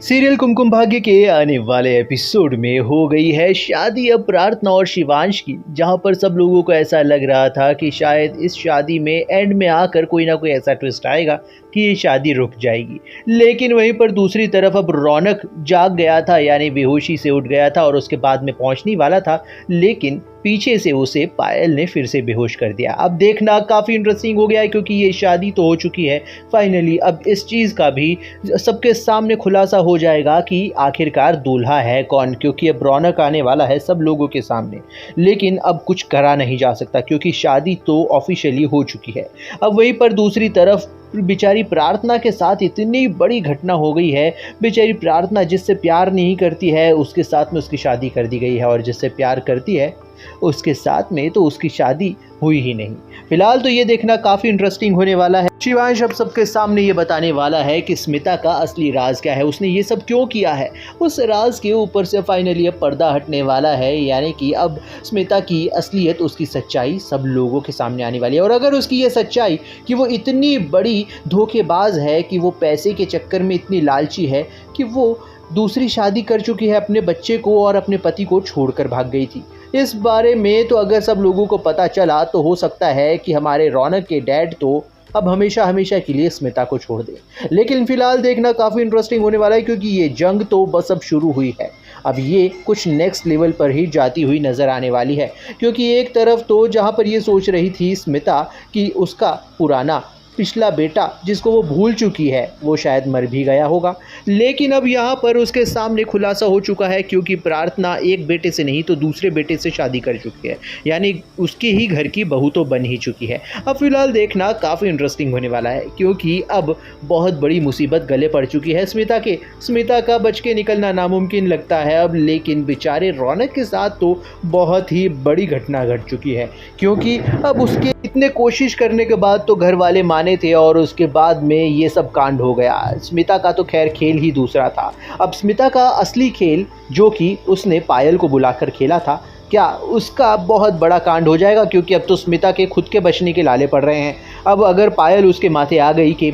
Serial Kumkum Bhagya के आने वाले एपिसोड में हो गई है शादी अब प्रार्थना और शिवांश की, जहां पर सब लोगों को ऐसा लग रहा था कि शायद इस शादी में एंड में आकर कोई ना कोई ऐसा ट्विस्ट आएगा कि ये शादी रुक जाएगी। लेकिन वहीं पर दूसरी तरफ अब रौनक जाग गया था, यानी बेहोशी से उठ गया था और उसके बाद में पहुंचने वाला था, लेकिन पीछे से उसे पायल ने फिर से बेहोश कर दिया। अब देखना काफ़ी इंटरेस्टिंग हो गया है, क्योंकि ये शादी तो हो चुकी है फाइनली। अब इस चीज़ का भी सबके सामने खुलासा हो जाएगा कि आखिरकार दूल्हा है कौन, क्योंकि अब रौनक आने वाला है सब लोगों के सामने। लेकिन अब कुछ करा नहीं जा सकता, क्योंकि शादी तो ऑफिशियली हो चुकी है। अब वहीं पर दूसरी तरफ बेचारी प्रार्थना के साथ इतनी बड़ी घटना हो गई है। बेचारी प्रार्थना जिससे प्यार नहीं करती है उसके साथ में उसकी शादी कर दी गई है, और जिससे प्यार करती है उसके साथ में तो उसकी शादी हुई ही नहीं। फिलहाल तो ये देखना काफ़ी इंटरेस्टिंग होने वाला है। शिवांश अब सबके सामने ये बताने वाला है कि स्मिता का असली राज क्या है, उसने ये सब क्यों किया है। उस राज के ऊपर से फाइनली अब पर्दा हटने वाला है, यानी कि अब स्मिता की असलियत, उसकी सच्चाई सब लोगों के सामने आने वाली है। और अगर उसकी ये सच्चाई कि वो इतनी बड़ी धोखेबाज है, कि वो पैसे के चक्कर में इतनी लालची है कि वो दूसरी शादी कर चुकी है, अपने बच्चे को और अपने पति को छोड़कर भाग गई थी, इस बारे में तो अगर सब लोगों को पता चला तो हो सकता है कि हमारे रौनक के डैड तो अब हमेशा हमेशा के लिए स्मिता को छोड़ दे। लेकिन फिलहाल देखना काफ़ी इंटरेस्टिंग होने वाला है, क्योंकि ये जंग तो बस अब शुरू हुई है। अब ये कुछ नेक्स्ट लेवल पर ही जाती हुई नज़र आने वाली है, क्योंकि एक तरफ तो जहाँ पर ये सोच रही थी स्मिता कि उसका पुराना पिछला बेटा जिसको वो भूल चुकी है वो शायद मर भी गया होगा, लेकिन अब यहाँ पर उसके सामने खुलासा हो चुका है, क्योंकि प्रार्थना एक बेटे से नहीं तो दूसरे बेटे से शादी कर चुकी है, यानी उसके ही घर की बहू तो बन ही चुकी है। अब फिलहाल देखना काफ़ी इंटरेस्टिंग होने वाला है, क्योंकि अब बहुत बड़ी मुसीबत गले पड़ चुकी है स्मिता का बच के निकलना नामुमकिन लगता है अब। लेकिन बेचारे रौनक के साथ तो बहुत ही बड़ी घटना घट चुकी है, क्योंकि अब उसके इतने कोशिश करने के बाद तो घर वाले माने थे, और उसके बाद में ये सब कांड हो गया। स्मिता का तो खैर खेल ही दूसरा था। अब स्मिता का असली खेल जो कि उसने पायल को बुलाकर खेला था, क्या उसका बहुत बड़ा कांड हो जाएगा, क्योंकि अब तो स्मिता के खुद के बचने के लाले पड़ रहे हैं। अब अगर पायल उसके माथे आ गई कि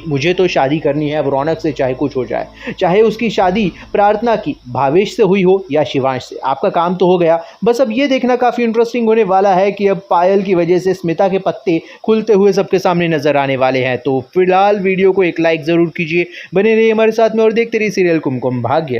मुझे तो शादी करनी है अब रौनक से, चाहे कुछ हो जाए, चाहे उसकी शादी प्रार्थना की भावेश से हुई हो या शिवांश से, आपका काम तो हो गया। बस अब ये देखना काफ़ी इंटरेस्टिंग होने वाला है कि अब पायल की वजह से स्मिता के पत्ते खुलते हुए सबके सामने नजर आने वाले हैं। तो फिलहाल वीडियो को एक लाइक ज़रूर कीजिए, बने रहिए हमारे साथ में और देखते रहिए सीरियल कुमकुम भाग्य।